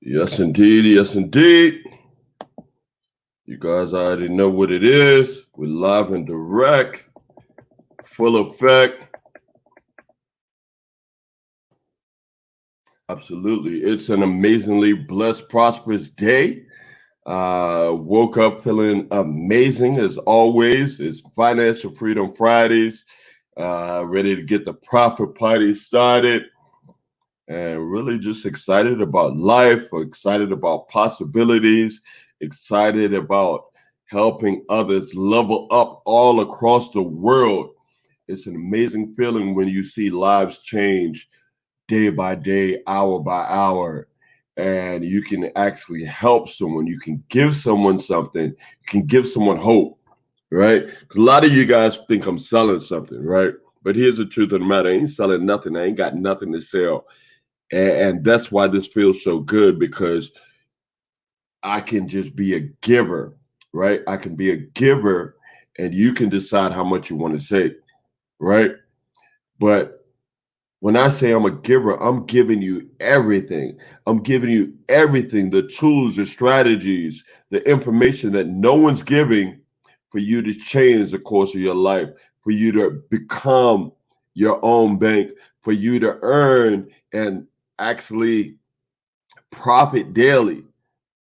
Yes, indeed. Yes, indeed. You guys already know what it is. We're live and direct, full effect. Absolutely. It's an amazingly blessed, prosperous day. Woke up feeling amazing as always. It's Financial Freedom Fridays. Ready to get the profit party started. And really just excited about life, excited about possibilities, excited about helping others level up all across the world. It's an amazing feeling when you see lives change day by day, hour by hour, and you can actually help someone. You can give someone something, you can give someone hope, right? Because a lot of you guys think I'm selling something, right? But here's the truth of the matter: I ain't selling nothing. I ain't got nothing to sell. And that's why this feels so good, because I can just be a giver, right? I can be a giver and you can decide how much you want to say, right? But when I say I'm a giver, I'm giving you everything. I'm giving you everything, the tools, the strategies, the information that no one's giving for you to change the course of your life, for you to become your own bank, for you to earn and actually profit daily,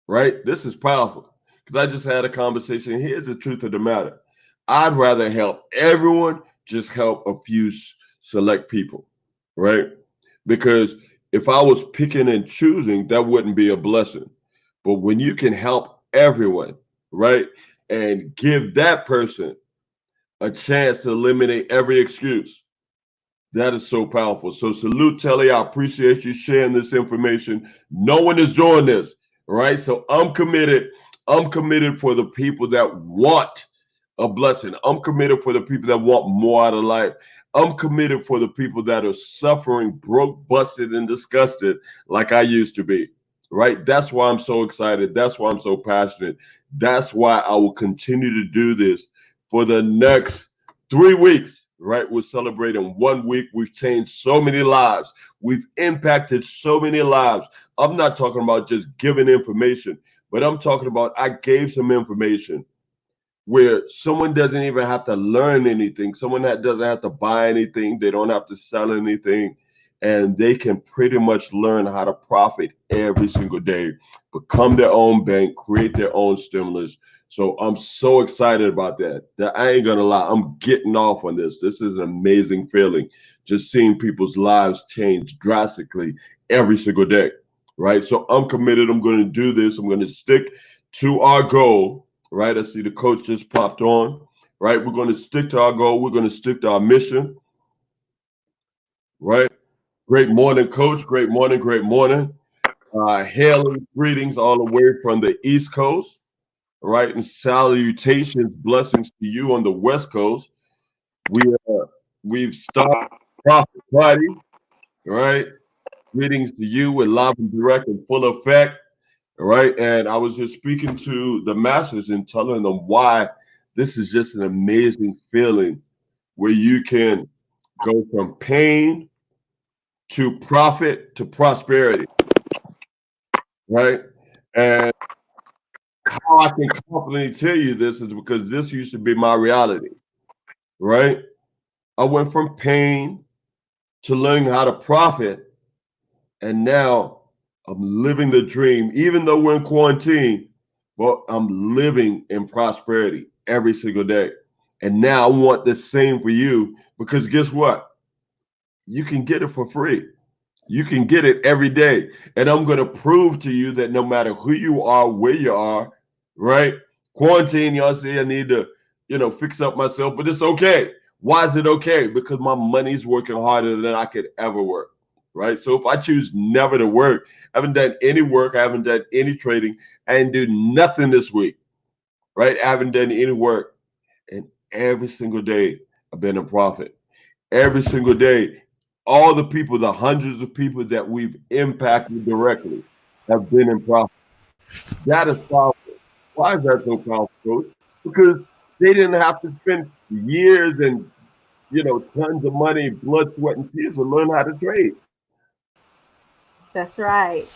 right? This is powerful because I just had a conversation. Here's the truth of the matter: I'd rather help everyone, just help a few select people, right? Because if I was picking and choosing, that wouldn't be a blessing. But when you can help everyone, right, and give that person a chance to eliminate every excuse, that is so powerful. So salute, Telly. I appreciate you sharing this information. No one is doing this, right? So I'm committed. I'm committed for the people that want a blessing. I'm committed for the people that want more out of life. I'm committed for the people that are suffering, broke, busted, and disgusted like I used to be, right? That's why I'm so excited. That's why I'm so passionate. That's why I will continue to do this for the next 3 weeks, right? We're celebrating 1 week. We've changed so many lives. We've impacted so many lives. I'm not talking about just giving information, but I'm talking about I gave some information where someone doesn't even have to learn anything. Someone that doesn't have to buy anything. They don't have to sell anything. And they can pretty much learn how to profit every single day, become their own bank, create their own stimulus. So I'm so excited about that. That I ain't gonna lie, I'm getting off on this. This is an amazing feeling, just seeing people's lives change drastically every single day, right? So I'm committed. I'm going to do this. I'm going to stick to our goal, right? I see the coach just popped on, right? We're going to stick to our goal. We're going to stick to our mission, right? Great morning, coach. Great morning. Great morning. Hailing greetings all the way from the East Coast, right? And salutations, blessings to you on the West Coast. We we've started Profit Party, right? Greetings to you with live and direct and full effect, right? And I was just speaking to the masters and telling them why this is just an amazing feeling where you can go from pain to profit to prosperity, right? And how I can confidently tell you this is because this used to be my reality, right? I went from pain to learning how to profit, and now I'm living the dream, even though we're in quarantine, but I'm living in prosperity every single day. And now I want the same for you because guess what? You can get it for free. You can get it every day. And I'm going to prove to you that no matter who you are, where you are, right? Quarantine, y'all say I need to, fix up myself, but it's okay. Why is it okay? Because my money's working harder than I could ever work, right? So if I choose never to work, I haven't done any work, I haven't done any trading, I didn't do nothing this week, right? I haven't done any work. And every single day, I've been in profit. Every single day, all the people, the hundreds of people that we've impacted directly have been in profit. That is powerful. Why is that so powerful, Coach? Because they didn't have to spend years and tons of money, blood, sweat, and tears to learn how to trade. That's right.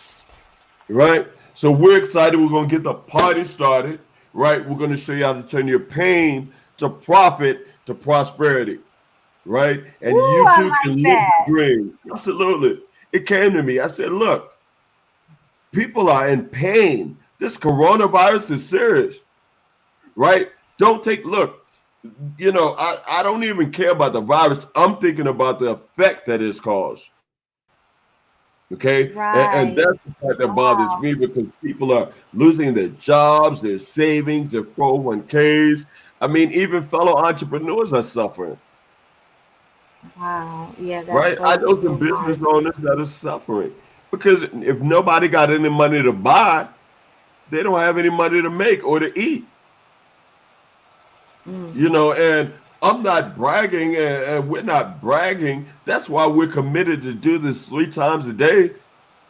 right? So we're excited. We're going to get the party started, right? We're going to show you how to turn your pain to profit to prosperity, right? And Ooh, you I too like can live the that. dream. Absolutely. It came to me. I said, look, people are in pain. This coronavirus is serious, right? Don't take, look, I don't even care about the virus. I'm thinking about the effect that it's caused. Okay. And Right. that's the part that bothers Wow. me because people are losing their jobs, their savings, their 401ks. I mean, even fellow entrepreneurs are suffering, Wow. Yeah, that's right? I so know some true. business owners that are suffering because if nobody got any money to buy, they don't have any money to make or to eat, and I'm not bragging and we're not bragging. That's why we're committed to do this 3 times a day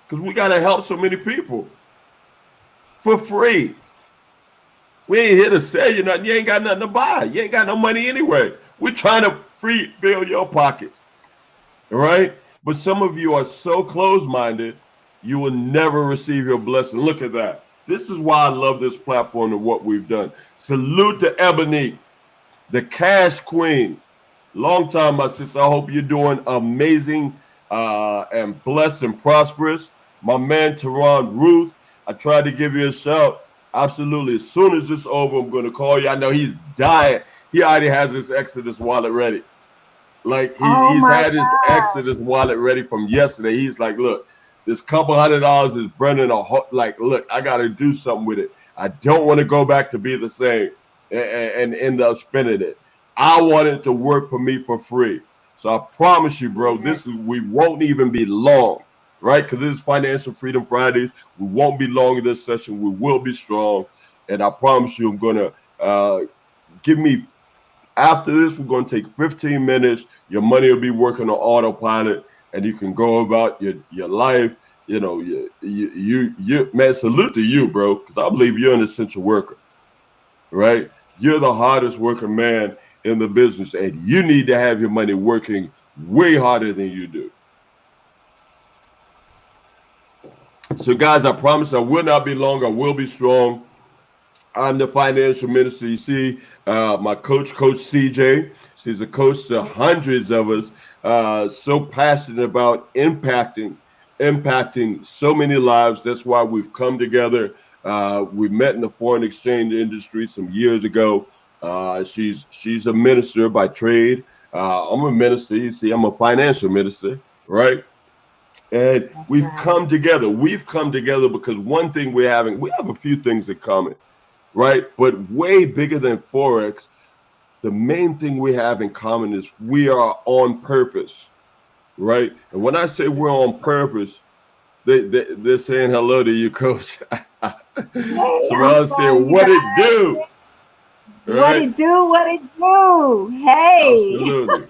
because we got to help so many people for free. We ain't here to sell you nothing. You ain't got nothing to buy. You ain't got no money anyway. We're trying to free fill your pockets. All right. But some of you are so close minded, you will never receive your blessing. Look at that. This is why I love this platform and what we've done. Salute to Ebony, the cash queen. Long time, my sister. I hope you're doing amazing and blessed and prosperous. My man, Teron Ruth, I tried to give you a shout. Absolutely. As soon as this over, I'm going to call you. I know he's dying. He already has his Exodus wallet ready. Like Oh he's my had his God. Exodus wallet ready from yesterday. He's like, look, this couple $100 is burning a like, look, I got to do something with it. I don't want to go back to be the same and end up spending it. I want it to work for me for free. So I promise you, bro, Yeah. this is we won't even be long, right? Because this is Financial Freedom Fridays. We won't be long in this session. We will be strong, and I promise you, I'm gonna give me after this, we're going to take 15 minutes. Your money will be working on autopilot, and you can go about your life. Man, salute to you, bro, because I believe you're an essential worker, right? You're the hardest working man in the business, and you need to have your money working way harder than you do. So, guys, I promise I will not be long. I will be strong. I'm the financial minister. You see, my coach, Coach CJ, she's a coach to hundreds of us. So passionate about impacting so many lives. That's why we've come together. We met in the foreign exchange industry some years ago. She's a minister by trade. I'm a minister. You see, I'm a financial minister, right? And That's we've right. come together. We've come together because one thing we have a few things in common, right? But way bigger than Forex, the main thing we have in common is we are on purpose, right? And when I say we're on purpose, they're saying hello to you, coach. Hey, I Surround saw saying, you what it guys. do? What Right? it do? What it do? Hey, Absolutely.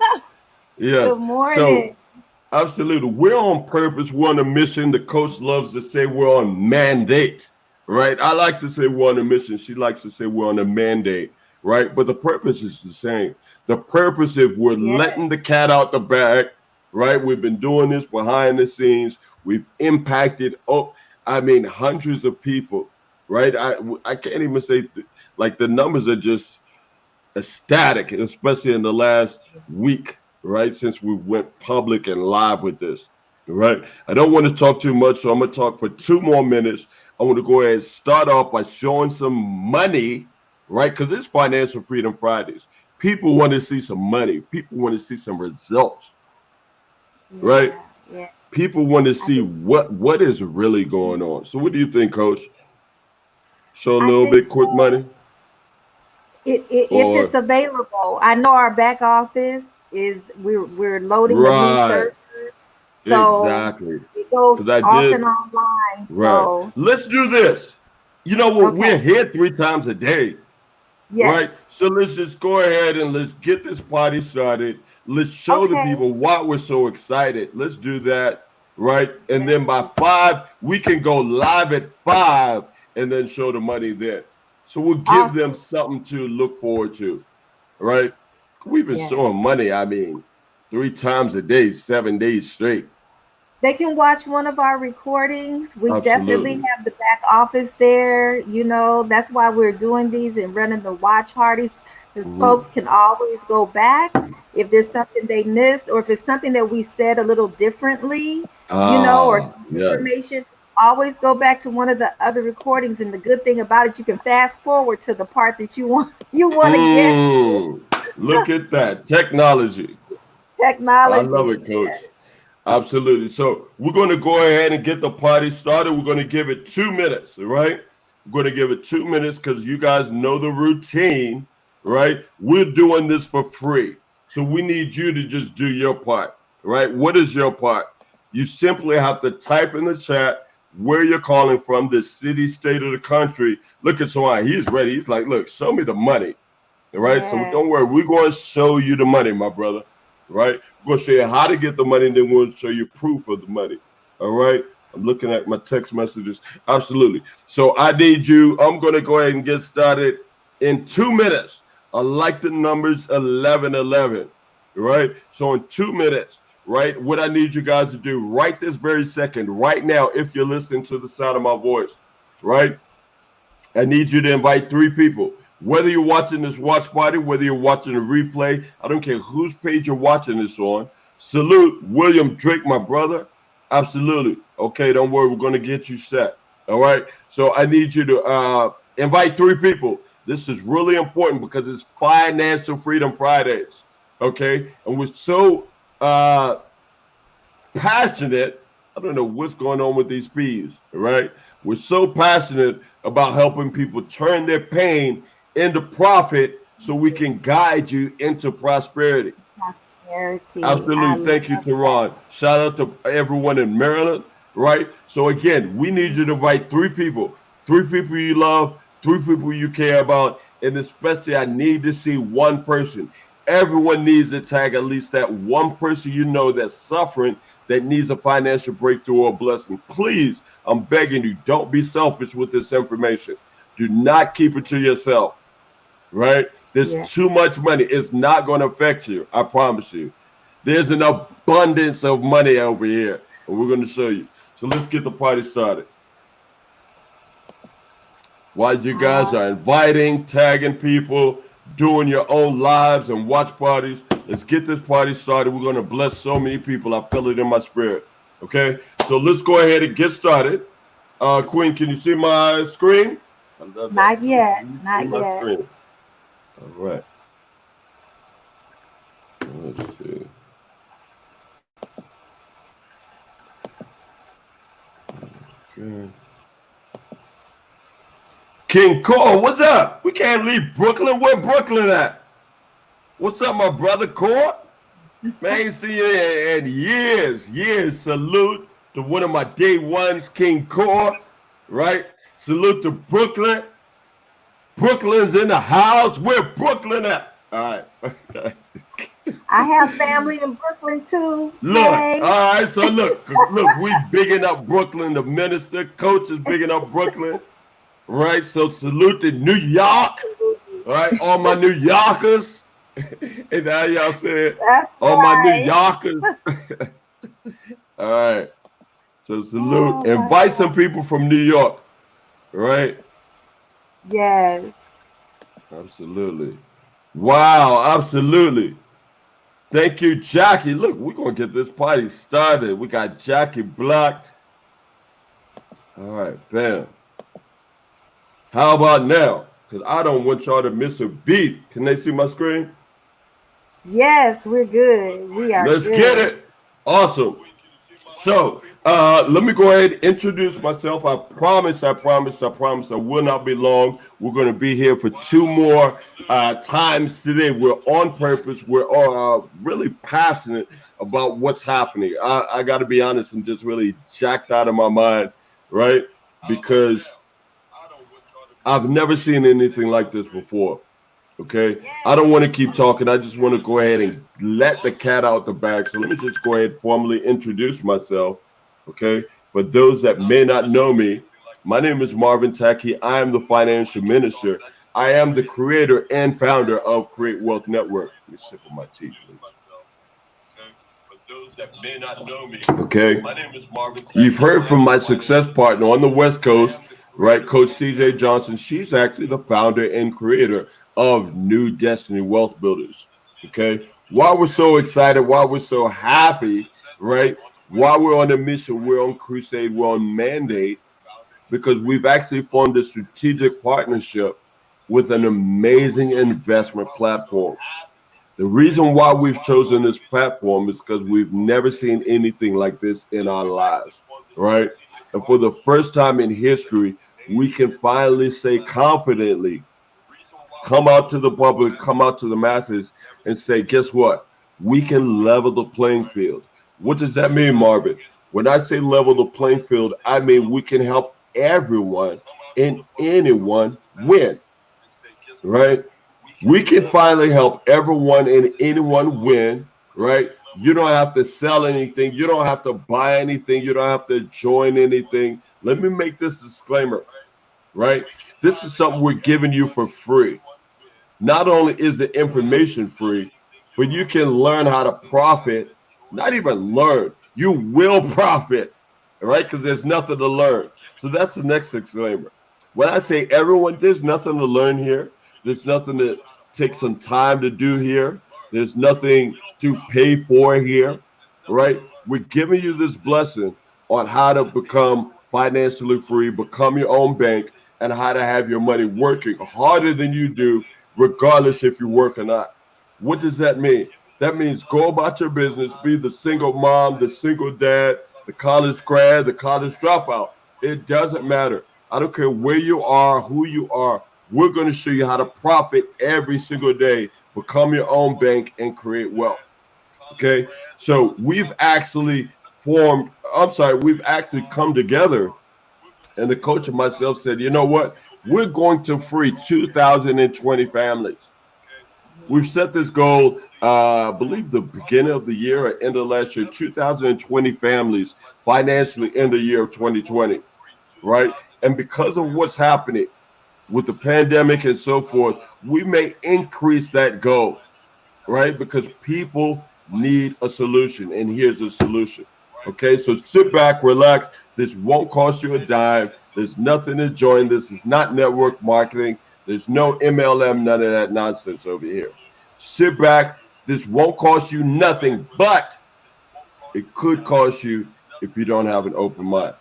Yes. good So morning. absolutely. We're on purpose. We're on a mission. The coach loves to say we're on mandate, right? I like to say we're on a mission. She likes to say we're on a mandate, right? But the purpose is the same. The purpose is we're Yeah. letting the cat out the bag, right? We've been doing this behind the scenes. We've impacted, hundreds of people, right? I can't even say, like, the numbers are just ecstatic, especially in the last week, right? Since we went public and live with this, right? I don't want to talk too much, so I'm going to talk for 2 more minutes. I want to go ahead and start off by showing some money, right? Because it's Financial Freedom Fridays. People want to see some money, people want to see some results, right? Yeah. Yeah. People want to I see think. what is really going on. So, what do you think, Coach? Show a I little think bit quick so. money, If it's or available, I know our back office is we're loading a new right? server, so Exactly. it goes Because I off did. and online. Right. So Let's do this. You know what? okay, We're here 3 times a day, yes, right? So let's just go ahead and let's get this party started. Let's show the okay, people why we're so excited. Let's do that, right? And yes, then by 5, we can go live at 5 and then show the money then. So we'll give them awesome, something to look forward to, right? We've been yes, showing money, 3 times a day, 7 days straight. They can watch one of our recordings. We definitely Absolutely. have the back office there. That's why we're doing these and running the watch parties because Hmm. folks can always go back if there's something they missed or if it's something that we said a little differently, or Ah, some yes. information. Always go back to one of the other recordings. And the good thing about it, you can fast forward to the part that you want to get to. Look at that technology. I love Technology. it, Coach. Absolutely. So we're going to go ahead and get the party started. We're going to give it 2 minutes, all right? We're going to give it 2 minutes because you guys know the routine, right? We're doing this for free. So we need you to just do your part, right? What is your part? You simply have to type in the chat where you're calling from, the city, state, of the country. Look at Swan. He's ready. He's like, look, show me the money. All right. So Yeah. don't worry. We're going to show you the money, my brother. Right. We're going to show you how to get the money, and then we'll show you proof of the money. All right. I'm looking at my text messages. Absolutely. So I need you. I'm going to go ahead and get started in 2 minutes. I like the numbers 1111. Right. So in 2 minutes, right, what I need you guys to do right this very second, right now, if you're listening to the sound of my voice, right, I need you to invite 3 people. Whether you're watching this watch party, whether you're watching a replay, I don't care whose page you're watching this on. Salute William Drake, my brother. Absolutely. Okay, don't worry. We're going to get you set. All right. So I need you to invite 3 people. This is really important because it's Financial Freedom Fridays. Okay. And we're so passionate. I don't know what's going on with these peas, right? We're so passionate about helping people turn their pain into profit so we can guide you into prosperity. Prosperity. I Absolutely. Thank you, love that. Teron. Shout out to everyone in Maryland, right? So, again, we need you to invite 3 people, 3 people you love, 3 people you care about. And especially, I need to see one person. Everyone needs to tag at least that one person you know that's suffering, that needs a financial breakthrough or blessing. Please, I'm begging you, don't be selfish with this information. Do not keep it to yourself, right? There's Yeah. too much money. It's not going to affect you. I promise you. There's an abundance of money over here, and we're going to show you. So let's get the party started. While you guys Uh, are inviting, tagging people, doing your own lives and watch parties, let's get this party started. We're going to bless so many people. I feel it in my spirit. Okay, so let's go ahead and get started. Queen, can you see my screen? I love that. not Queen, yet. can you see Not my yet. screen? All right. Let's see. Okay. King Cole, what's up? We can't leave Brooklyn. Where Brooklyn at? What's up, my brother Core? Man, I ain't seen you in years. Years. Salute to one of my day ones, King Core. Right? Salute to Brooklyn. Brooklyn's in the house. Where Brooklyn at? All right. Okay. I have family in Brooklyn too. Look, Hey. all right. So look, we bigging up Brooklyn. The minister, coach is bigging up Brooklyn. Right? So salute to New York. Absolutely. All right, all my New Yorkers. And now y'all said That's all my New right. Yorkers. All right. So salute. Oh my Invite some God. people from New York. Right? Yes. Absolutely. Wow, absolutely. Thank you, Jackie. Look, we're gonna get this party started. We got Jackie Block. All right, bam. How about now? Because I don't want y'all to miss a beat. Can they see my screen? Yes, we're good. We are Let's get good. it. Awesome. So let me go ahead and introduce myself. I promise I will not be long. We're going to be here for 2 more times today. We're on purpose. We're really passionate about what's happening. I got to be honest, I'm just really jacked out of my mind, right? Because I've never seen anything like this before. Okay. I don't want to keep talking. I just want to go ahead and let the cat out the bag. So let me just go ahead and formally introduce myself. Okay. For those that may not know me, my name is Marvin Tacky. I am the financial minister. I am the creator and founder of Create Wealth Network. Let me sip on my tea, please. Okay. You've heard from my success partner on the West Coast, right? Coach CJ Johnson. She's actually the founder and creator of New Destiny Wealth Builders. Okay. Why we're so excited, why we're so happy, right? Why we're on a mission, we're on crusade, we're on mandate, because we've actually formed a strategic partnership with an amazing investment platform. The reason why we've chosen this platform is because we've never seen anything like this in our lives, right? And for the first time in history, we can finally say confidently, come out to the public, come out to the masses, and say, guess what? We can level the playing field. What does that mean, Marvin? When I say level the playing field, I mean we can help everyone and anyone win, right? We can finally help everyone and anyone win, right? You don't have to sell anything. You don't have to buy anything. You don't have to join anything. Let me make this disclaimer, right? This is something we're giving you for free. Not only is the information free, but you can learn how to profit. Not even learn, you will profit, right? Because there's nothing to learn. So that's the next disclaimer. When I say everyone, there's nothing to learn here. There's nothing to take some time to do here. There's nothing to pay for here, right? We're giving you this blessing on how to become financially free, become your own bank, and how to have your money working harder than you do, regardless if you work or not. What does that mean? That means go about your business, be the single mom, the single dad, the college grad, the college dropout. It doesn't matter. I don't care where you are, who you are. We're going to show you how to profit every single day, become your own bank, and create wealth. Okay. So we've actually come together, and the coach and myself said, you know what? We're going to free 2,020 families. We've set this goal, I believe the beginning of the year or end of last year, 2020 families financially in the year of 2020, right? And because of what's happening with the pandemic and so forth, we may increase that goal, right? Because people need a solution, and here's a solution. Okay, so sit back, relax. This won't cost you a dime. There's nothing to join. This is not network marketing. There's no MLM, none of that nonsense over here. Sit back. This won't cost you nothing, but it could cost you if you don't have an open mind.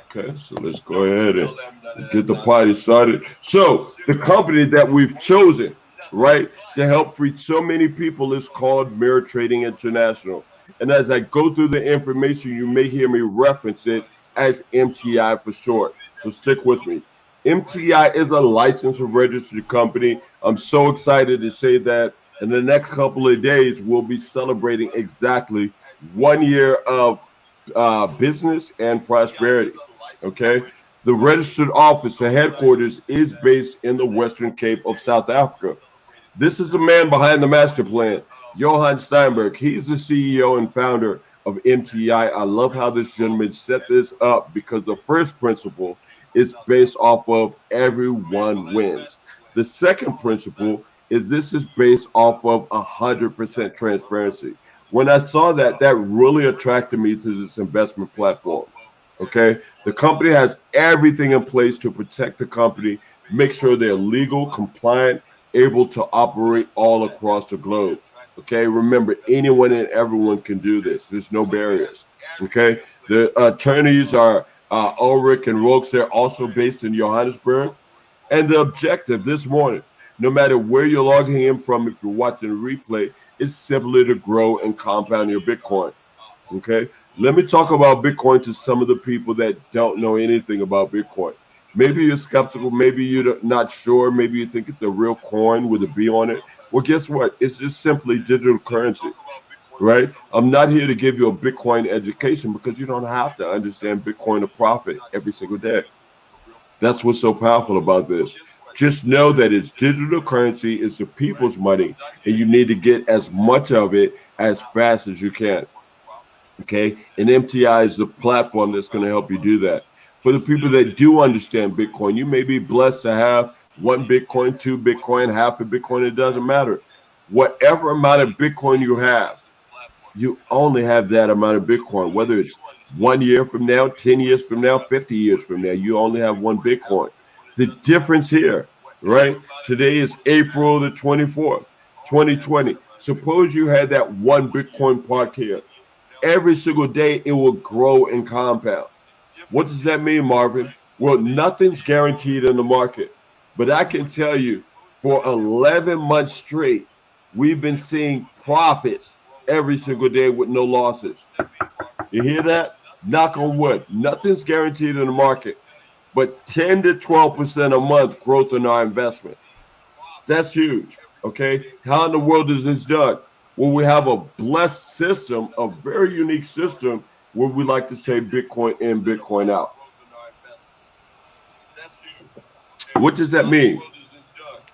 Okay, so let's go ahead and get the party started. So, the company that we've chosen, right, to help free so many people is called Mirror Trading International. And as I go through the information, you may hear me reference it as MTI for short. So, stick with me. MTI is a licensed and registered company. I'm so excited to say that in the next couple of days, we'll be celebrating exactly 1 year of business and prosperity. Okay. The registered office, the headquarters, is based in the Western Cape of South Africa. This is the man behind the master plan, Johan Steinberg. He's the CEO and founder of MTI. I love how this gentleman set this up because the first principle is based off of everyone wins. The second principle is this is based off of 100% transparency. When I saw that, that really attracted me to this investment platform. Okay. The company has everything in place to protect the company, make sure they're legal, compliant, able to operate all across the globe. Okay. Remember, anyone and everyone can do this. There's no barriers. Okay. The attorneys are Ulrich and Rokes. They're also based in Johannesburg. And the objective this morning, no matter where you're logging in from, if you're watching a replay, is simply to grow and compound your Bitcoin. Okay. Let me talk about Bitcoin to some of the people that don't know anything about Bitcoin. Maybe you're skeptical. Maybe you're not sure. Maybe you think it's a real coin with a B on it. Well, guess what? It's just simply digital currency, right? I'm not here to give you a Bitcoin education because you don't have to understand Bitcoin to profit every single day. That's what's so powerful about this. Just know that it's digital currency, it's the people's money, and you need to get as much of it as fast as you can. Okay. And MTI is the platform that's going to help you do that. For the people that do understand Bitcoin, you may be blessed to have one Bitcoin, two Bitcoin, half a Bitcoin. It doesn't matter. Whatever amount of Bitcoin you have, You only have that amount of Bitcoin, whether it's 1 year from now, 10 years from now, 50 years from now, you only have one Bitcoin. The difference here, right? Today is April the 24th, 2020. Suppose you had that one Bitcoin parked here. Every single day, it will grow and compound. What does that mean, Marvin? Well, nothing's guaranteed in the market, but I can tell you for 11 months straight, we've been seeing profits every single day with no losses. You hear that? Knock on wood. Nothing's guaranteed in the market, but 10 to 12% a month growth in our investment. That's huge. Okay. How in the world is this done? Well, we have a blessed system, a very unique system where we like to say Bitcoin in, Bitcoin out. What does that mean?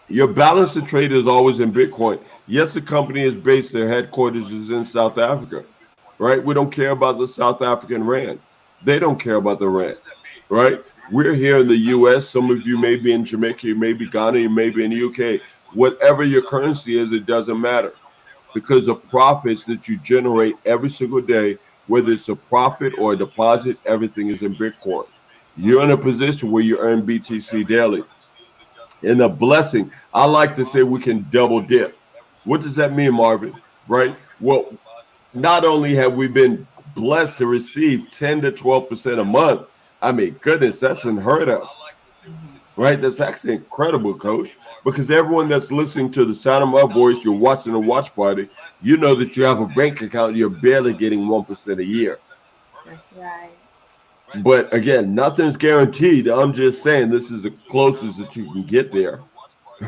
Your balance of trade is always in Bitcoin. Yes, the company is based, their headquarters is in South Africa, right? We don't care about the South African rand. They don't care about the rand, right? We're here in the US. Some of you may be in Jamaica, you may be Ghana, you may be in the UK. Whatever your currency is, it doesn't matter because the profits that you generate every single day, whether it's a profit or a deposit, everything is in Bitcoin. You're in a position where you earn BTC daily. And a blessing, I like to say we can double dip. What does that mean, Marvin? Right? Well, not only have we been blessed to receive 10 to 12% a month, I mean, goodness, that's unheard of, right? That's actually incredible, coach, because everyone that's listening to the sound of my voice, you're watching a watch party, you know that you have a bank account, you're barely getting 1% a year. That's right. But again, nothing's guaranteed. I'm just saying this is the closest that you can get there,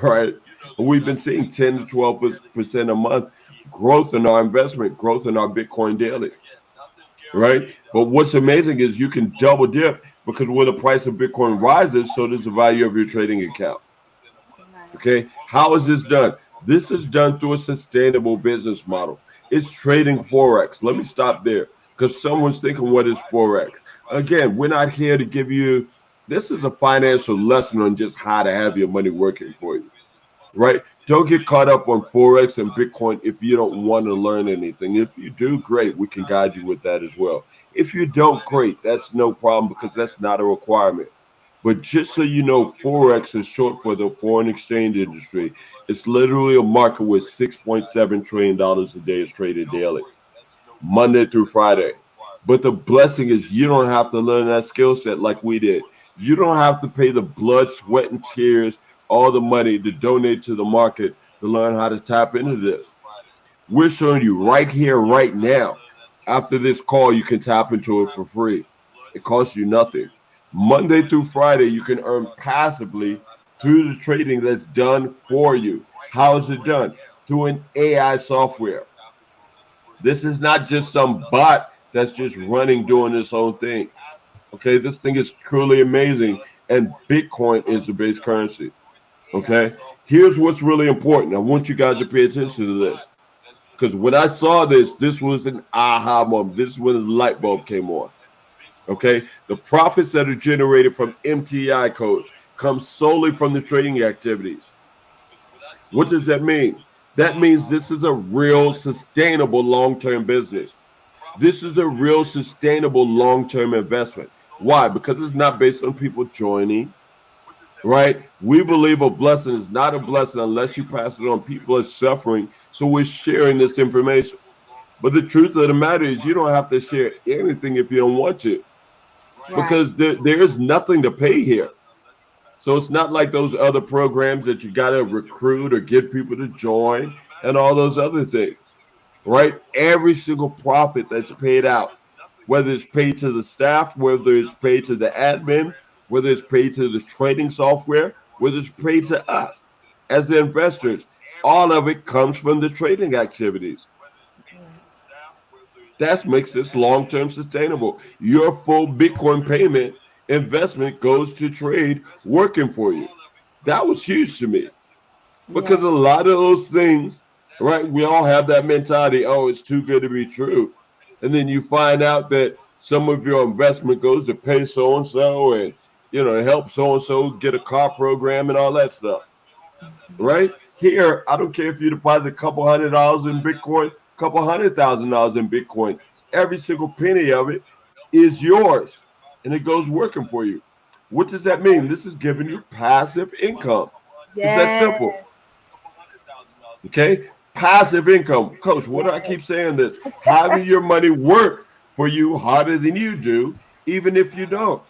right? We've been seeing 10 to 12% a month growth in our investment, growth in our Bitcoin daily, right? But what's amazing is you can double dip because when the price of Bitcoin rises, so does the value of your trading account. Right. Okay. How is this done? This is done through a sustainable business model. It's trading Forex. Let me stop there because someone's thinking, what is Forex? Again, we're not here to give you, this is a financial lesson on just how to have your money working for you, right? Don't get caught up on Forex and Bitcoin if you don't want to learn anything. If you do, great. We can guide you with that as well. If you don't, great. That's no problem because that's not a requirement. But just so you know, Forex is short for the foreign exchange industry. It's literally a market with $6.7 trillion a day is traded daily, Monday through Friday. But the blessing is you don't have to learn that skill set like we did. You don't have to pay the blood, sweat, and tears, all the money to donate to the market to learn how to tap into this. We're showing you right here, right now. After this call, you can tap into it for free. It costs you nothing. Monday through Friday, you can earn passively through the trading that's done for you. How is it done? Through an AI software. This is not just some bot that's just running doing its own thing. Okay, this thing is truly amazing, and Bitcoin is the base currency. Okay, here's what's really important. I want you guys to pay attention to this because when I saw this, this was an aha moment. This is when the light bulb came on. Okay, the profits that are generated from MTI codes come solely from the trading activities. What does that mean? That means this is a real sustainable long-term business. This is a real sustainable long-term investment. Why? Because it's not based on people joining, right? We believe a blessing is not a blessing unless you pass it on. People are suffering, so we're sharing this information. But the truth of the matter is you don't have to share anything if you don't want to Right. because there is nothing to pay here. So it's not like those other programs that you got to recruit or get people to join and all those other things, right? Every single profit that's paid out, whether it's paid to the staff, whether it's paid to the admin, whether it's paid to the trading software, whether it's paid to us as the investors, all of it comes from the trading activities. That makes this long term sustainable. Your full Bitcoin payment investment goes to trade working for you. That was huge to me because Yeah. a lot of those things, right? We all have that mentality, oh, it's too good to be true. And then you find out that some of your investment goes to pay so and so and, help so and so get a car program and all that stuff, right? Here, I don't care if you deposit a couple $100 in Bitcoin, couple $100,000 in Bitcoin. Every single penny of it is yours, and it goes working for you. What does that mean? This is giving you passive income. It's that simple. Yes. Okay, passive income. Coach, what do I Yes. keep saying this? Having your money work for you harder than you do, even if you don't.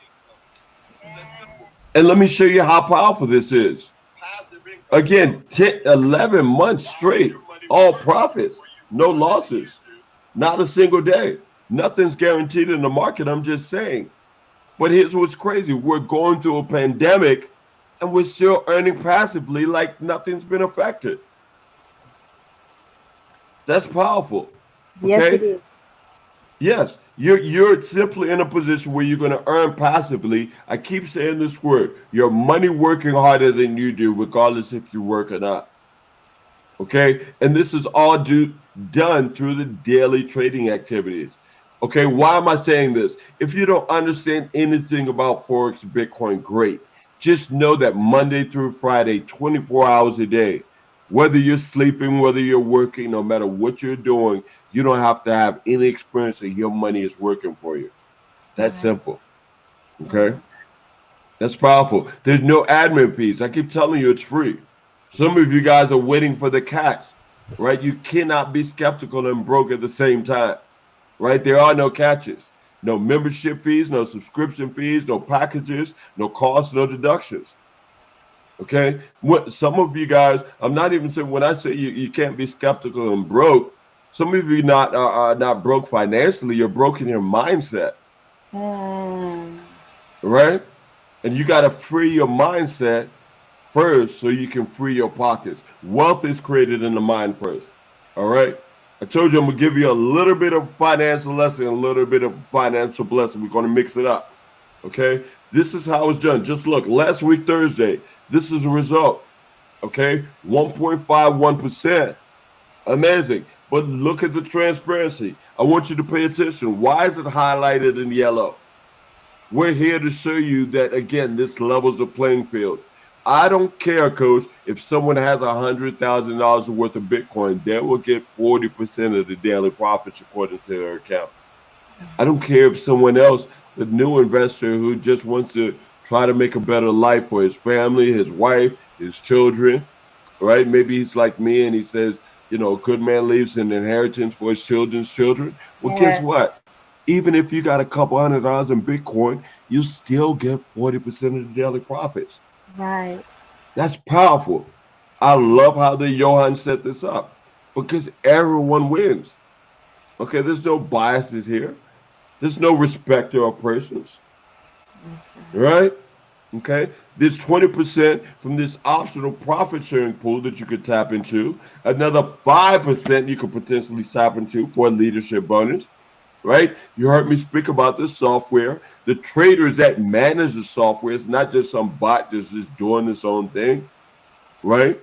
And let me show you how powerful this is. Again, 10, 11 months straight, all profits, no losses, not a single day. Nothing's guaranteed in the market. I'm just saying. But here's what's crazy. We're going through a pandemic and we're still earning passively like nothing's been affected. That's powerful. Yes, it Okay? is. Yes, you're simply in a position where you're going to earn passively. I keep saying this word. Your money working harder than you do, regardless if you work or not. Okay, and this is all done through the daily trading activities. Okay, why am I saying this? If you don't understand anything about Forex, Bitcoin, great. Just know that Monday through Friday, 24 hours a day, whether you're sleeping, whether you're working, no matter what you're doing, you don't have to have any experience that your money is working for you. That's Right. simple. Okay, Right. that's powerful. There's no admin fees. I keep telling you it's free. Some of you guys are waiting for the catch, right? You cannot be skeptical and broke at the same time, right? There are no catches, no membership fees, no subscription fees, no packages, no costs, no deductions. Okay. What some of you guys, I'm not even saying when I say you can't be skeptical and broke, some of you not are not broke financially, you're broke in your mindset, Mm. right? And you got to free your mindset first so you can free your pockets. Wealth is created in the mind first. All right. I told you I'm gonna give you a little bit of financial lesson, a little bit of financial blessing. We're gonna mix it up. Okay. This is how it's done. Just look, last week Thursday, this is a result. Okay, 1.51%. Amazing. But look at the transparency. I want you to pay attention. Why is it highlighted in yellow? We're here to show you that again, this levels the playing field. I don't care, coach, if someone has $100,000 worth of Bitcoin, they will get 40% of the daily profits according to their account. I don't care if someone else, the new investor who just wants to try to make a better life for his family, his wife, his children, right? Maybe he's like me and he says, a good man leaves an inheritance for his children's children. Well, guess Yes. what? Even if you got a couple $100 in Bitcoin, you still get 40% of the daily profits. Right. That's powerful. I love how the Johan set this up because everyone wins. Okay, there's no biases here. There's no respecter of persons, That's right. right? Okay, there's 20% from this optional profit sharing pool that you could tap into. Another 5% you could potentially tap into for a leadership bonus, right? You heard me speak about this software. The traders that manage the software, it's not just some bot just doing its own thing, right?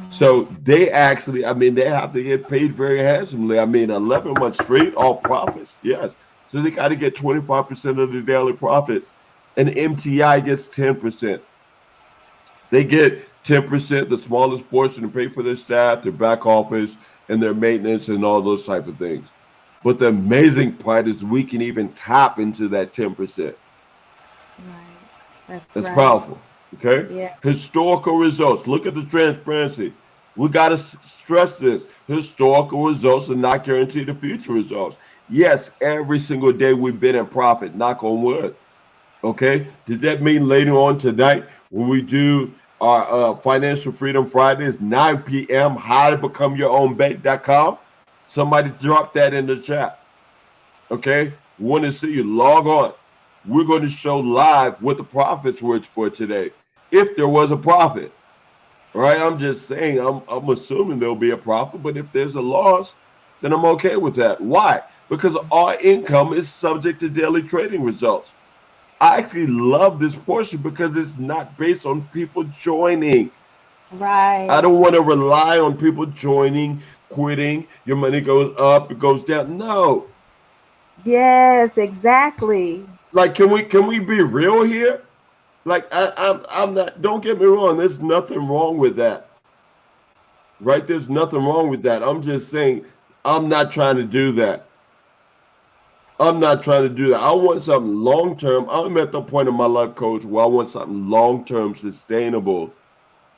So they actually, I mean, they have to get paid very handsomely. I mean, 11 months straight, all profits, yes. So they got to get 25% of the daily profits. And MTI gets 10%. They get 10%, the smallest portion, to pay for their staff, their back office, and their maintenance and all those type of things. But the amazing part is we can even tap into that 10%. Right. That's That's right. powerful. Okay. Yeah. Historical results. Look at the transparency. We got to stress this. Historical results are not guaranteed the future results. Yes, every single day we've been in profit. Knock on wood. Okay. Does that mean later on tonight when we do our Financial Freedom Fridays, 9 p.m., how to become your own bank.com? Somebody drop that in the chat. Okay. We want to see you. Log on. We're going to show live what the profits were for today. If there was a profit, right? I'm just saying, I'm assuming there'll be a profit, but if there's a loss, then I'm okay with that. Why? Because our income is subject to daily trading results. I actually love this portion because it's not based on people joining. I Right. don't want to rely on people joining, quitting. Your money goes up, it goes down. No, Yes, exactly. like can we be real here? Like I'm not. Don't get me wrong. There's nothing wrong with that, right? There's nothing wrong with that. I'm just saying. I'm not trying to do that. I'm not trying to do that. I want something long term. I'm at the point in my life, coach, where I want something long term, sustainable,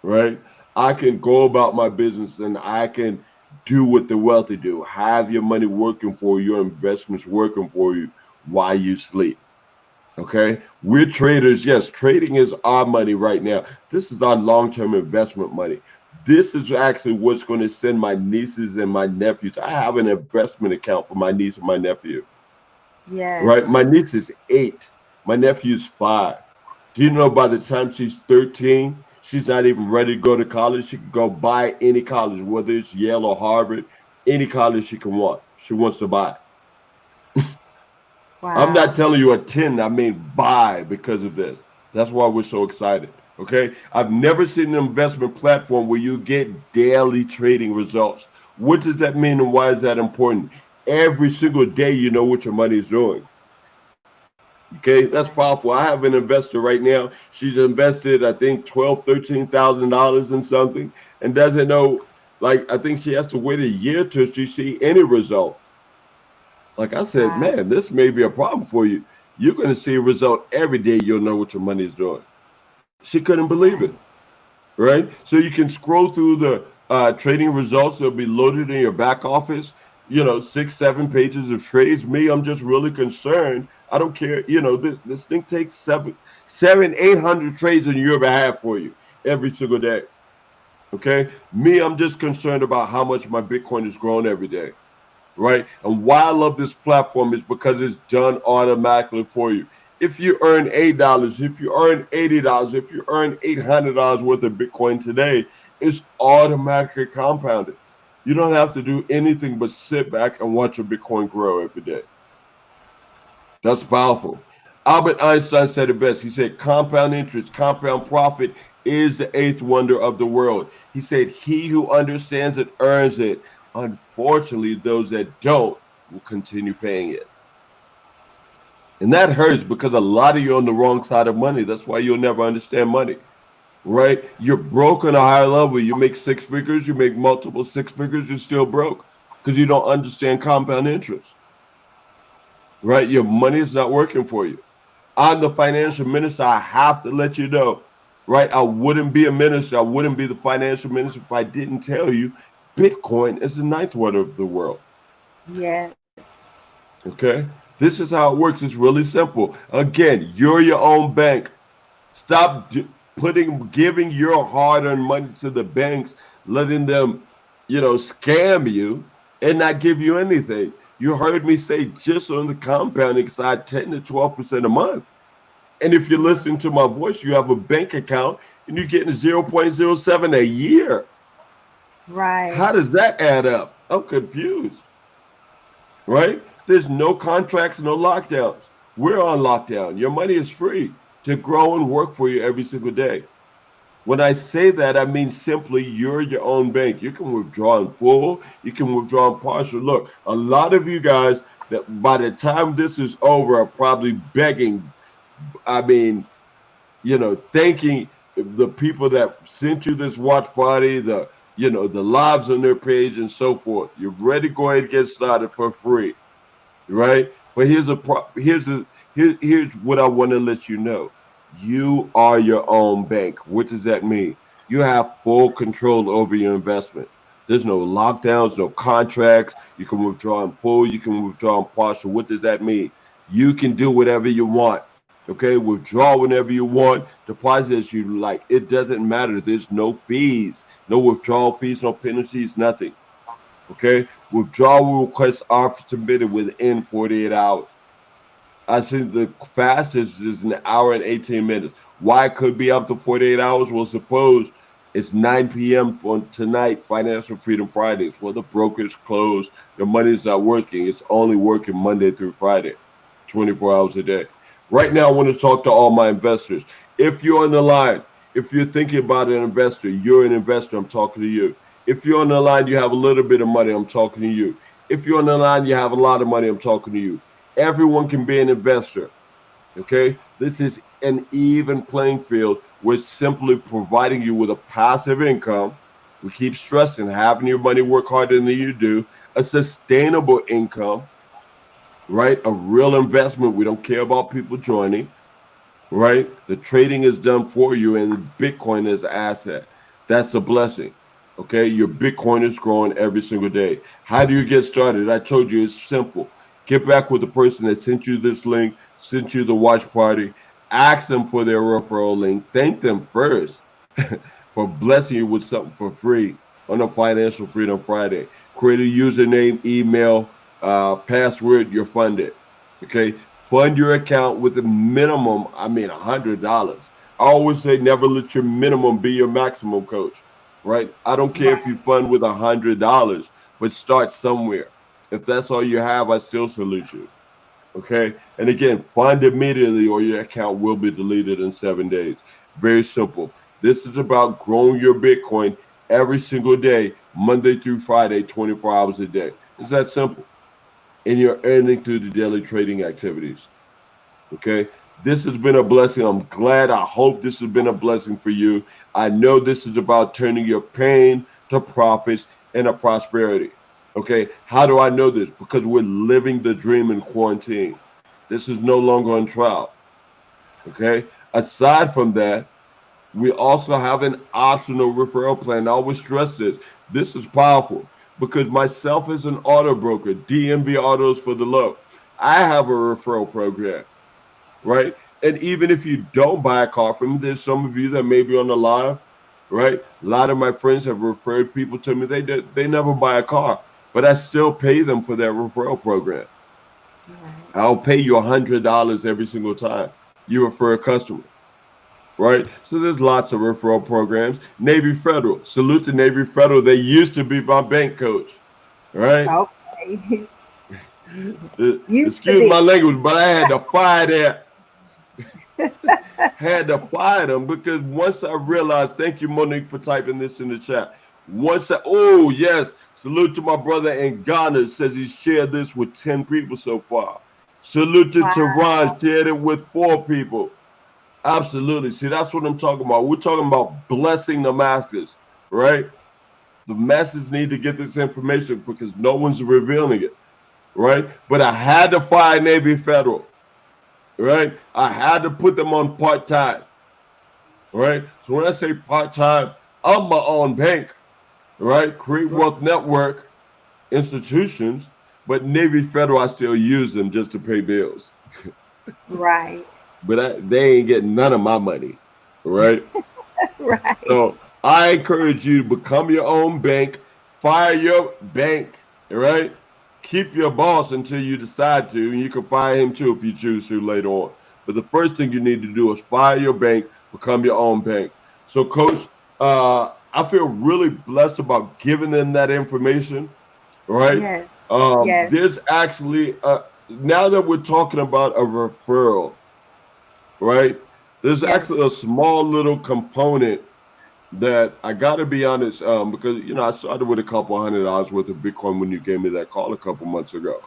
right? I can go about my business and I can do what the wealthy do. Have your money working for you, your investments working for you while you sleep. Okay. We're traders. Yes, trading is our money right now. This is our long term investment money. This is actually what's going to send my nieces and my nephews. I have an investment account for my niece and my nephew, Yes. right? My niece is 8, my nephew's 5. Do you know by the time she's 13, she's not even ready to go to college? She can go buy any college, whether it's Yale or Harvard, any college she can want. She wants to buy. I'm Wow. not telling you attend, I mean buy because of this. That's why we're so excited. Okay. I've never seen an investment platform where you get daily trading results. What does that mean and why is that important? Every single day, you know what your money is doing. Okay, that's Right. powerful. I have an investor right now. She's invested, I think, $13,000 in something, and doesn't know. Like, I think she has to wait a year till she see any result. Like I said, Wow. man, this may be a problem for you. You're going to see a result every day. You'll know what your money is doing. She couldn't believe Right. it, right? So you can scroll through the trading results that'll be loaded in your back office. 6, 7 pages of trades. Me, I'm just really concerned. I don't care. This thing takes 800 trades on your behalf for you every single day. Okay. Me, I'm just concerned about how much my Bitcoin is growing every day, right? And why I love this platform is because it's done automatically for you. If you earn $8, if you earn $80, if you earn $800 worth of Bitcoin today, it's automatically compounded. You don't have to do anything but sit back and watch your Bitcoin grow every day. That's powerful. Albert Einstein said it best. He said, compound interest, compound profit is the eighth wonder of the world. He said, he who understands it earns it. Unfortunately, those that don't will continue paying it. And that hurts because a lot of you are on the wrong side of money. That's why you'll never understand money, right? You're broke on a higher level. You make 6 figures, you make multiple 6 figures, you're still broke because you don't understand compound interest, right? Your money is not working for you. I'm the financial minister. I have to let you know, right? I wouldn't be a minister. I wouldn't be the financial minister if I didn't tell you Bitcoin is the ninth wonder of the world. Yes. Okay. This is how it works. It's really simple. Again, you're your own bank. Stop giving your hard-earned money to the banks, letting them, scam you and not give you anything. You heard me say just on the compounding side, 10 to 12% a month. And if you're Yeah. listening to my voice, you have a bank account and you're getting 0.07 a year. Right. How does that add up? I'm confused, right? There's no contracts, no lockdowns. We're on lockdown. Your money is free to grow and work for you every single day. When I say that, I mean simply you're your own bank. You can withdraw in full, you can withdraw in partial. Look, a lot of you guys that by the time this is over are probably begging, I mean, thanking the people that sent you this watch party, the lives on their page and so forth. You're ready to go ahead and get started for free, right? But here's what I want to let you know. You are your own bank. What does that mean? You have full control over your investment. There's no lockdowns, no contracts. You can withdraw in full, you can withdraw in partial. What does that mean? You can do whatever you want. Okay, withdraw whenever you want, deposit as you like. It doesn't matter. There's no fees, no withdrawal fees, no penalties, nothing. Okay, withdrawal requests are submitted within 48 hours. I think the fastest is an hour and 18 minutes. Why it could be up to 48 hours? Well, suppose it's 9 p.m. on tonight, Financial Freedom Fridays. Well, the broker's closed, the money's not working. It's only working Monday through Friday, 24 hours a day. Right now, I want to talk to all my investors. If you're on the line, if you're thinking about an investor, you're an investor, I'm talking to you. If you're on the line, you have a little bit of money, I'm talking to you. If you're on the line, you have a lot of money, I'm talking to you. Everyone can be an investor. Okay. This is an even playing field. We're simply providing you with a passive income. We keep stressing having your money work harder than you do. a sustainable income, right? A real investment. We don't care about people joining, right? The trading is done for you, and Bitcoin is an asset. That's a blessing. Okay, your Bitcoin is growing every single day. How do you get started? I told you it's simple. Get back with the person that sent you this link, sent you the watch party. Ask them for their referral link. Thank them first for blessing you with something for free on a Financial Freedom Friday. Create a username, email, password. You're funded. Okay, fund your account with a minimum. I mean, $100. I always say never let your minimum be your maximum, coach. Right? I don't care if Right. you fund with $100, but start somewhere. If that's all you have, I still salute you. Okay. And again, fund immediately or your account will be deleted in 7 days. Very simple. This is about growing your Bitcoin every single day, Monday through Friday, 24 hours a day. It's that simple. And you're earning through the daily trading activities. Okay. This has been a blessing. I'm glad. I hope this has been a blessing for you. I know this is about turning your pain to profits and a prosperity. Okay. How do I know this? Because we're living the dream in quarantine. This is no longer on trial. Okay. Aside from that, we also have an optional referral plan. I always stress this. This is powerful because myself as an auto broker, DMB Autos for the Low, I have a referral program, right? And even if you don't buy a car from me, there's some of you that may be on the live, right? A lot of my friends have referred people to me. They never buy a car, but I still pay them for their referral program. Right. I'll pay you $100 every single time you refer a customer, right? So there's lots of referral programs. Navy Federal, salute to Navy Federal. They used to be my bank coach, right? Okay. Used to Excuse my be. language, but I had to fire that. Had to fire them because once I realized, thank you, Monique, for typing this in the chat. Oh, yes, salute to my brother in Ghana, says he shared this with 10 people so far. Salute to Tehran, Wow. shared it with 4 people. Absolutely. See, that's what I'm talking about. We're talking about blessing the masses, right? The masses need to get this information because no one's revealing it, right? But I had to fire Navy Federal, right? I had to put them on part time, right? So when I say part time, I'm my own bank, right? Create Wealth Network institutions, but Navy Federal, I still use them just to pay bills, Right. but they ain't getting none of my money, right? Right. So I encourage you to become your own bank, fire your bank, right? Keep your boss until you decide to, and you can fire him too if you choose to later on. But the first thing you need to do is fire your bank, become your own bank. So, Coach, I feel really blessed about giving them that information, right? Yes. Yes. There's actually, now that we're talking about a referral, right? There's Yes. actually a small little component that I got to be honest, because I started with a couple $100 worth of Bitcoin when you gave me that call a couple months ago,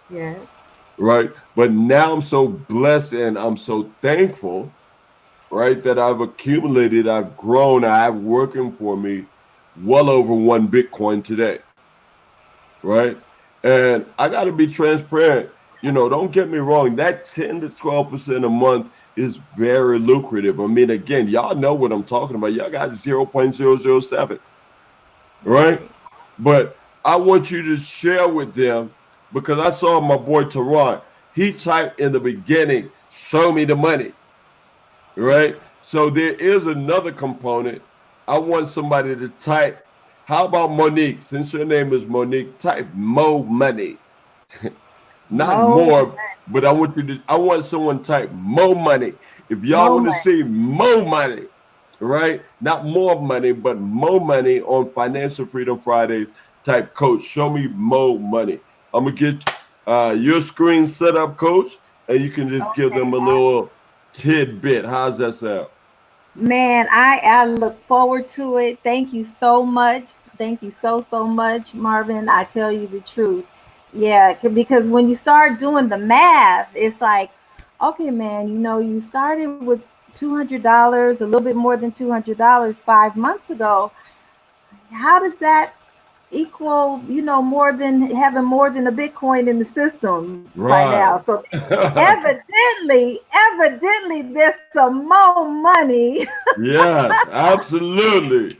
Yes. right? But now I'm so blessed and I'm so thankful, right, that I've accumulated, I've grown, I have working for me well over 1 Bitcoin today, right? And I got to be transparent. Don't get me wrong. That 10 to 12% a month is very lucrative. I mean, again, y'all know what I'm talking about. Y'all got 0.007, right? Right. But I want you to share with them because I saw my boy Teron. He typed in the beginning, show me the money, right? So there is another component. I want somebody to type, how about Monique? Since your name is Monique, type mo money. Not Mo. more, but I want someone to type mo money. If y'all want to Moment. see mo money, right? Not more money, but mo money on Financial Freedom Fridays, type coach, show me mo money. I'm gonna get your screen set up, coach, and you can just give Okay. them a little tidbit. How's that sound? Man, I look forward to it. Thank you so much. Thank you so much, Marvin. I tell you the truth. Yeah, because when you start doing the math, it's like, okay, man, you started with $200, a little bit more than $200 5 months ago. How does that equal, more than having more than a Bitcoin in the system by Right. now. So evidently, there's some more money. Yes, absolutely.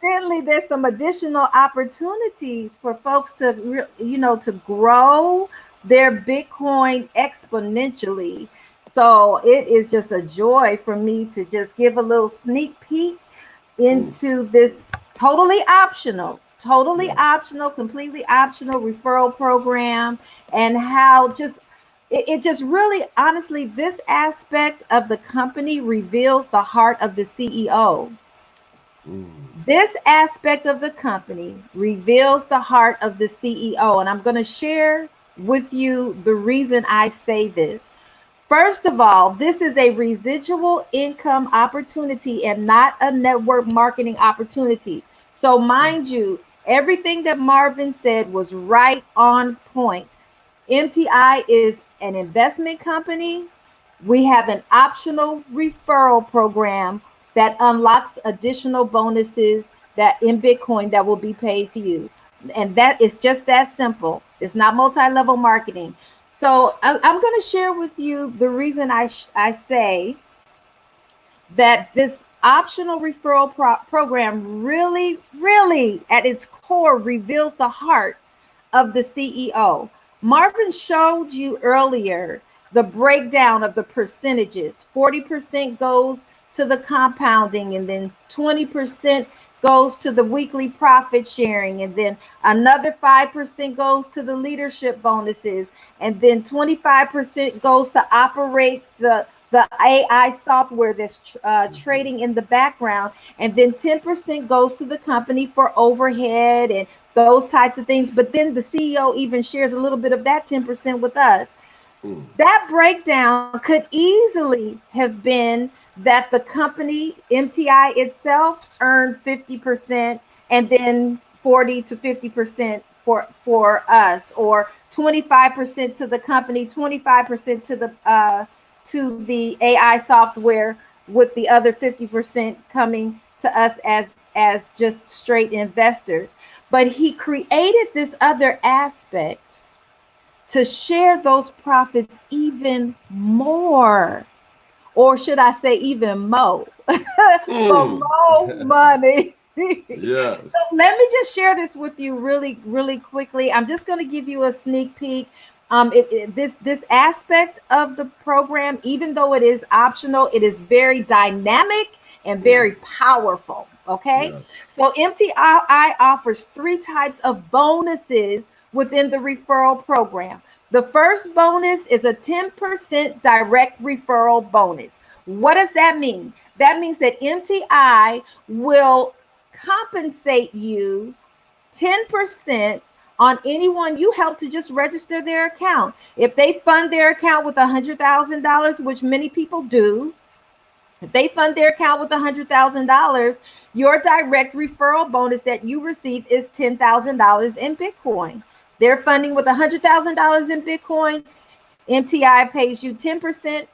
Evidently, there's some additional opportunities for folks to, to grow their Bitcoin exponentially. So it is just a joy for me to just give a little sneak peek Mm, into this totally yeah. optional, completely optional referral program, and how just it just really honestly, this aspect of the company reveals the heart of the CEO. Mm, This aspect of the company reveals the heart of the CEO, and I'm going to share with you the reason I say this. First of all, this is a residual income opportunity and not a network marketing opportunity. So, mm, mind you, everything that Marvin said was right on point. MTI is an investment company. We have an optional referral program that unlocks additional bonuses that in Bitcoin that will be paid to you. And that is just that simple. It's not multi-level marketing. So I'm going to share with you the reason I say that this optional referral program really at its core reveals the heart of the CEO. Marvin showed you earlier the breakdown of the percentages. 40% goes to the compounding, and then 20% goes to the weekly profit sharing, and then another 5% goes to the leadership bonuses, and then 25% goes to operate the AI software that's mhm, trading in the background, and then 10% goes to the company for overhead and those types of things. But then the CEO even shares a little bit of that 10% with us. mm, That breakdown could easily have been that the company, MTI itself, earned 50% and then 40 to 50% for us, or 25% to the company, 25% to the AI software, with the other 50% coming to us as just straight investors. But he created this other aspect to share those profits even more, or should I say even more, for mm. more money. Yes. So let me just share this with you really quickly. I'm just going to give you a sneak peek. This aspect of the program, even though it is optional, it is very dynamic and very Mm, powerful. Okay, yes. so MTI offers three types of bonuses within the referral program. The first bonus is a 10% direct referral bonus. What does that mean? That means that MTI will compensate you 10% on anyone you help to just register their account. If they fund their account with $100,000, which many people do, if they fund their account with $100,000, your direct referral bonus that you receive is $10,000 in Bitcoin. They're funding with $100,000 in Bitcoin. MTI pays you 10%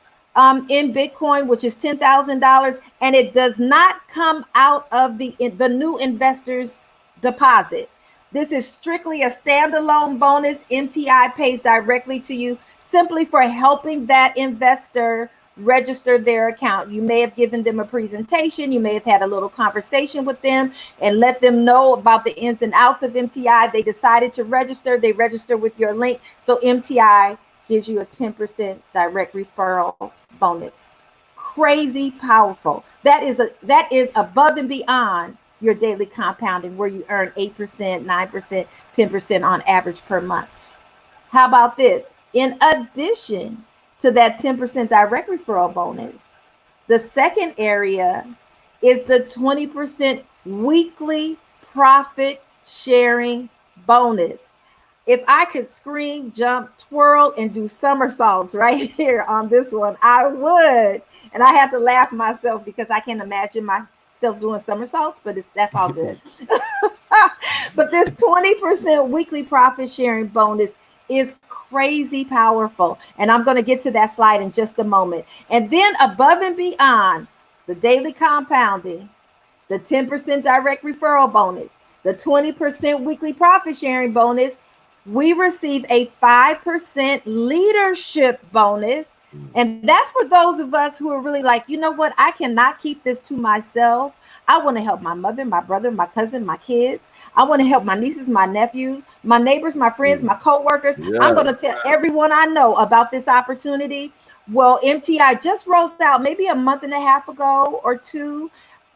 in Bitcoin, which is $10,000, and it does not come out of the new investor's deposit. This is strictly a standalone bonus. MTI pays directly to you simply for helping that investor register their account. You may have given them a presentation, you may have had a little conversation with them and let them know about the ins and outs of MTI. They decided to register, they register with your link. So MTI gives you a 10% direct referral bonus. Crazy powerful. That is above and beyond your daily compounding, where you earn 8%, 9%, 10% on average per month. How about this? In addition to that 10% direct referral bonus, the second area is the 20% weekly profit sharing bonus. If I could scream, jump, twirl, and do somersaults right here on this one, I would. And I have to laugh myself because I can't imagine myself doing somersaults, but that's all good. But this 20% weekly profit sharing bonus is crazy powerful. And I'm going to get to that slide in just a moment. And then above and beyond the daily compounding, the 10% direct referral bonus, the 20% weekly profit sharing bonus, we receive a 5% leadership bonus. And that's for those of us who are really like, you know what? I cannot keep this to myself. I want to help my mother, my brother, my cousin, my kids. I want to help my nieces, my nephews, my neighbors, my friends, my coworkers. I'm Yeah. going to tell everyone I know about this opportunity. Well, MTI just rolled out maybe a month and a half ago or two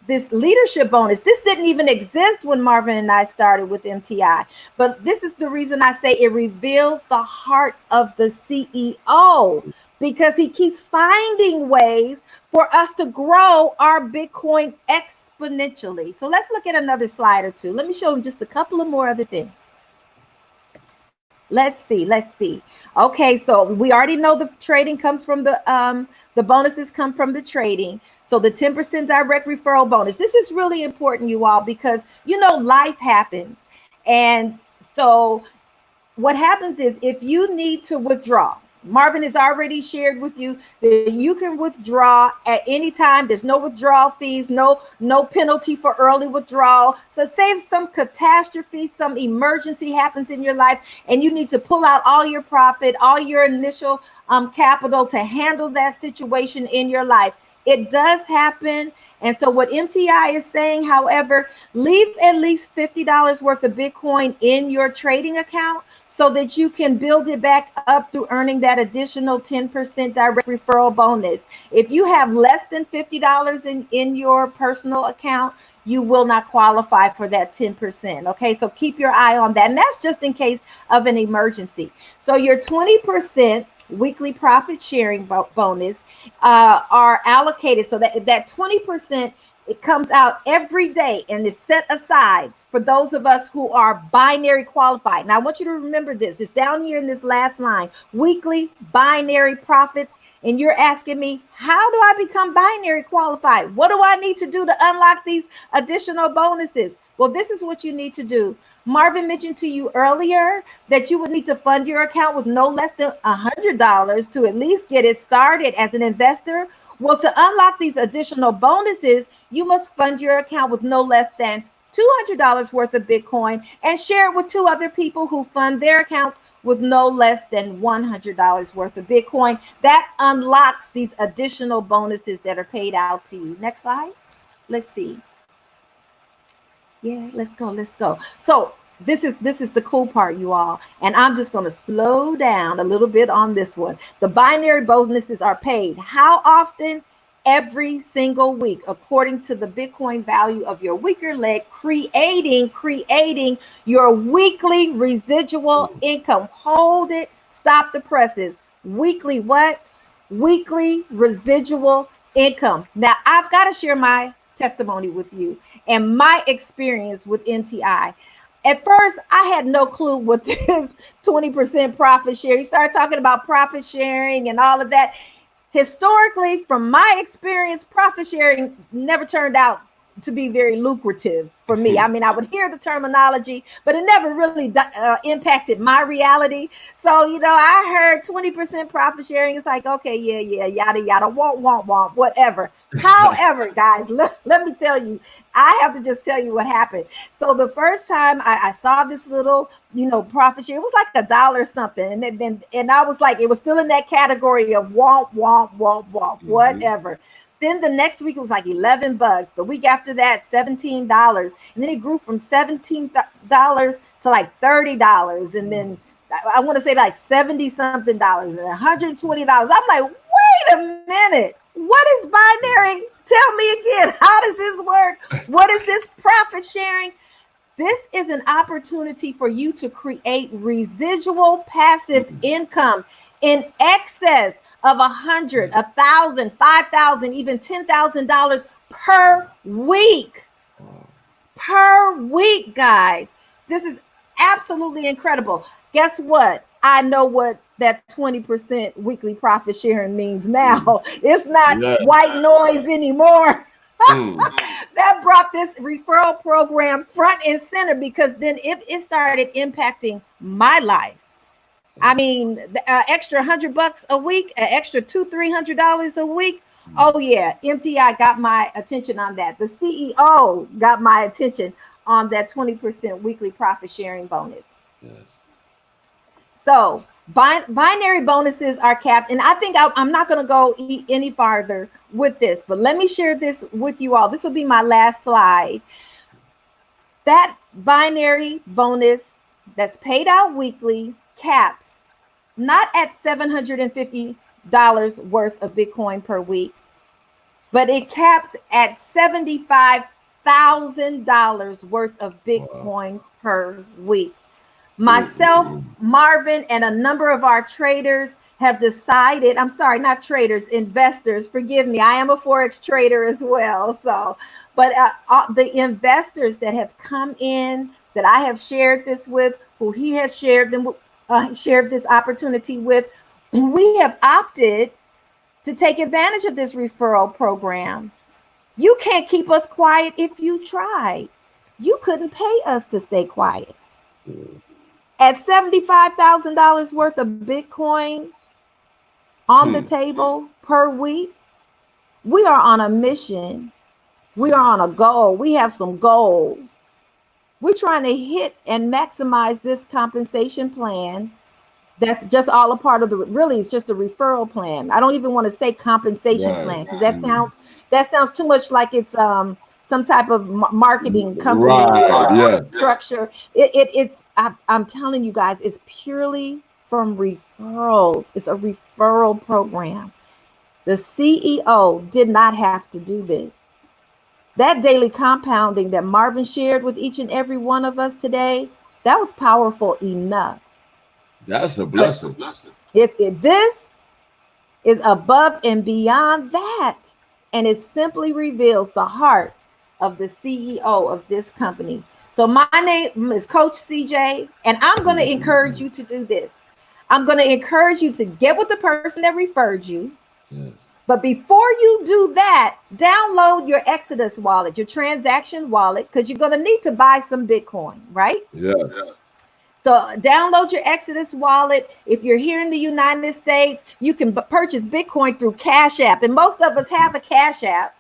this leadership bonus. This didn't even exist when Marvin and I started with MTI. But this is the reason I say it reveals the heart of the CEO, because he keeps finding ways for us to grow our Bitcoin exponentially. So let's look at another slide or two. Let me show them just a couple of more other things. Let's see. Let's see. Okay, so we already know the trading comes from the bonuses come from the trading. So the 10% direct referral bonus. This is really important, you all, because you know life happens. And so what happens is if you need to withdraw, Marvin has already shared with you that you can withdraw at any time. There's no withdrawal fees, no penalty for early withdrawal. So say some catastrophe, some emergency happens in your life and you need to pull out all your profit, all your initial capital to handle that situation in your life. It does happen. And so what MTI is saying, however, leave at least $50 worth of Bitcoin in your trading account so that you can build it back up through earning that additional 10% direct referral bonus. If you have less than $50 in your personal account, you will not qualify for that 10%. Okay, so keep your eye on that. And that's just in case of an emergency. So your 20% weekly profit sharing bonus are allocated so that 20%, it comes out every day and is set aside for those of us who are binary qualified. Now I want you to remember this. It's down here in this last line, weekly binary profits. And you're asking me, how do I become binary qualified? What do I need to do to unlock these additional bonuses? Well, this is what you need to do. Marvin mentioned to you earlier that you would need to fund your account with no less than $100 to at least get it started as an investor. Well, to unlock these additional bonuses, you must fund your account with no less than $200 worth of Bitcoin and share it with two other people who fund their accounts with no less than $100 worth of Bitcoin. That unlocks these additional bonuses that are paid out to you. Next slide. Let's see. Yeah, let's go. Let's go. So this is the cool part, you all. And I'm just going to slow down a little bit on this one. The binary bonuses are paid. How often? Every single week, according to the Bitcoin value of your weaker leg, creating your weekly residual income. Hold it. Stop the presses. Weekly what? Weekly residual income. Now, I've got to share my testimony with you and my experience with MTI. At first, I had no clue what this 20% profit share. You start talking about profit sharing and all of that. Historically, from my experience, profit sharing never turned out to be very lucrative for me. I mean, I would hear the terminology, but it never really impacted my reality. So, you know, I heard 20% profit sharing. It's like, okay, yeah, yada, yada, want, whatever. However, guys, let me tell you, I have to just tell you what happened. So the first time I saw this little, you know, profit share, it was like $1 something. And I was like, it was still in that category of want, whatever. Then the next week it was like $11. The week after that, $17. And then it grew from $17 to like $30. And then I want to say like 70 something dollars and $120. I'm like, wait a minute. What is binary? Tell me again. How does this work? What is this profit sharing? This is an opportunity for you to create residual passive income in excess of $100, $1,000, $5,000, even $10,000 per week. Per week, guys. This is absolutely incredible. Guess what? I know what that 20% weekly profit sharing means now. It's not white noise anymore. That brought this referral program front and center because then it started impacting my life. I mean, extra $100 a week, an extra $200-300 a week. Oh yeah, MTI got my attention on that. The CEO got my attention on that 20% weekly profit sharing bonus. Yes. So binary bonuses are capped, and I think I'm not going to go any farther with this, but let me share this with you all. This will be my last slide. That binary bonus that's paid out weekly caps not at $750 worth of Bitcoin per week, but it caps at $75,000 worth of Bitcoin Wow. per week. Mm, mm, Myself, mm. Marvin, and a number of our traders have decided, I'm sorry, not traders, investors, forgive me. I am a Forex trader as well. So, but the investors that have come in, that I have shared this with, who he has shared this opportunity with, we have opted to take advantage of this referral program. You can't keep us quiet if you tried. You couldn't pay us to stay quiet. Mm. At $75,000 worth of Bitcoin on the Hmm. table per week, we are on a mission. We are on a goal. We have some goals. We're trying to hit and maximize this compensation plan. That's just all a part of the, really, it's just a referral plan. I don't even want to say compensation Right. plan, because that Mm. sounds too much like it's some type of marketing company Right. Yes. structure. I'm telling you guys, it's purely from referrals. It's a referral program. The CEO did not have to do this. That daily compounding that Marvin shared with each and every one of us today, that was powerful enough. That's a But blessing. if this is above and beyond that, and it simply reveals the heart of the CEO of this company. So my name is Coach CJ, and I'm going to Mm, mm, encourage mm. you to do this. I'm going to encourage you to get with the person that referred you. Yes. But before you do that, download your Exodus wallet, your transaction wallet, because you're going to need to buy some Bitcoin, right? Yes. So download your Exodus wallet. If you're here in the United States, you can purchase Bitcoin through Cash App. And most of us have a Cash App.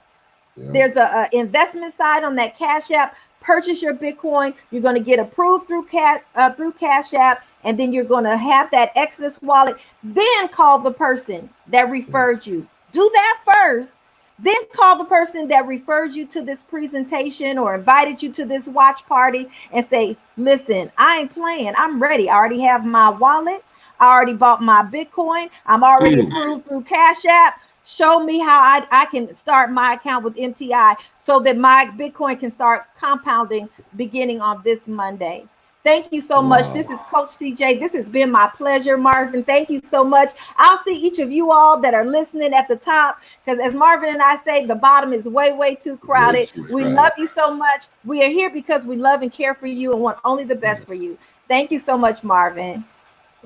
Yeah. There's a investment side on that Cash App. Purchase your Bitcoin. You're going to get approved through Cash App, and then you're going to have that Exodus wallet. Then call the person that referred you. Do that first. Then call the person that referred you to this presentation or invited you to this watch party and say, listen, I ain't playing. I'm ready. I already have my wallet. I already bought my Bitcoin. I'm already Mm. approved through Cash App. Show me how I can start my account with MTI so that my Bitcoin can start compounding beginning on this Monday. Thank you so much. This Wow. is Coach CJ. This has been my pleasure, Marvin. Thank you so much. I'll see each of you all that are listening at the top, because as Marvin and I say, the bottom is way, way too Way crowded. too We love crowded. you so much. We are here because we love and care for you and want only the best for Yes. you. Thank you so much, Marvin.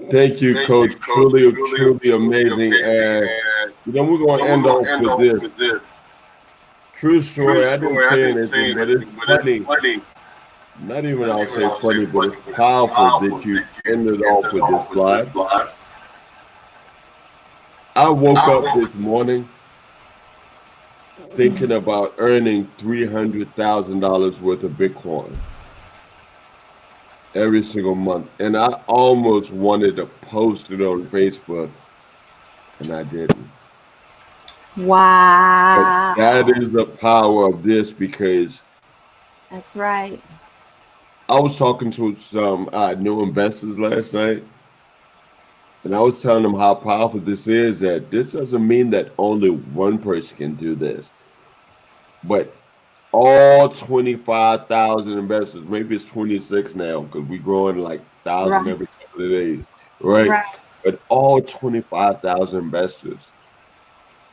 Thank you, Coach. Truly, truly amazing. And we're going to end off with this. True story. I didn't say anything, but it's funny. Not even I'll say funny, but it's powerful that you ended off with this slide. I woke up this morning thinking about earning $300,000 worth of Bitcoin every single month, and I almost wanted to post it on Facebook, and I didn't. But that Wow. is the power of this, because That's right. I was talking to some new investors last night, and I was telling them how powerful this is. That this doesn't mean that only one person can do this, but all 25,000 investors, maybe it's 26 now because we're growing like 1,000 Right. every couple of days, right? Right. But all 25,000 investors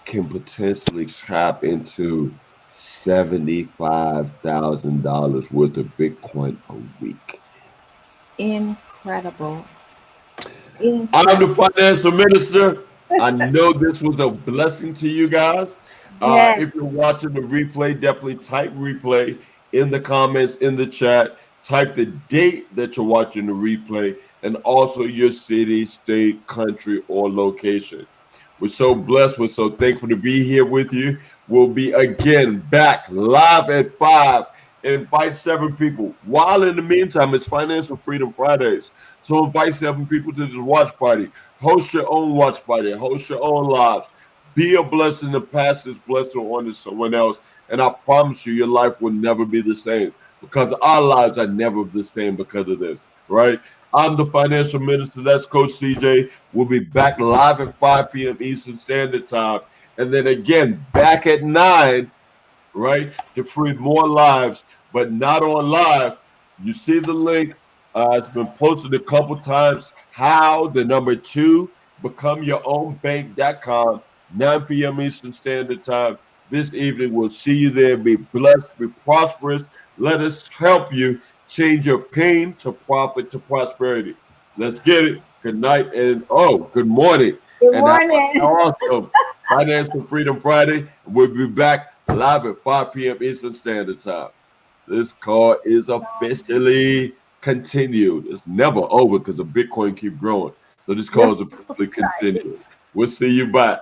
can potentially tap into $75,000 worth of Bitcoin a week. Incredible. I'm the Incredible. financial minister. I know this was a blessing to you guys. Yes. If you're watching the replay, definitely type replay in the comments, in the chat. Type the date that you're watching the replay, and also your city, state, country, or location. We're so blessed. We're so thankful to be here with you. We'll be again back live at 5 Invite 7 people. While in the meantime, it's Financial Freedom Fridays. So invite 7 people to this watch party. Host your own watch party. Host your own lives. Be a blessing to pass this blessing on to someone else. And I promise you, your life will never be the same because our lives are never the same because of this, right? I'm the financial minister. That's Coach CJ. We'll be back live at 5 p.m. Eastern Standard Time. And then again, back at 9, right? To free more lives, but not on live. You see the link. It's been posted a couple times. How the number 2 become your own bank.com, 9 p.m. Eastern Standard Time. This evening, we'll see you there. Be blessed, be prosperous. Let us help you change your pain to profit to prosperity. Let's get it. Good night and good morning. Good And have an morning. awesome Financial Freedom Friday. We'll be back live at 5 p.m. Eastern Standard Time. This call is officially continued. It's never over because the Bitcoin keep growing. So this call is officially Right. continued. We'll see you back.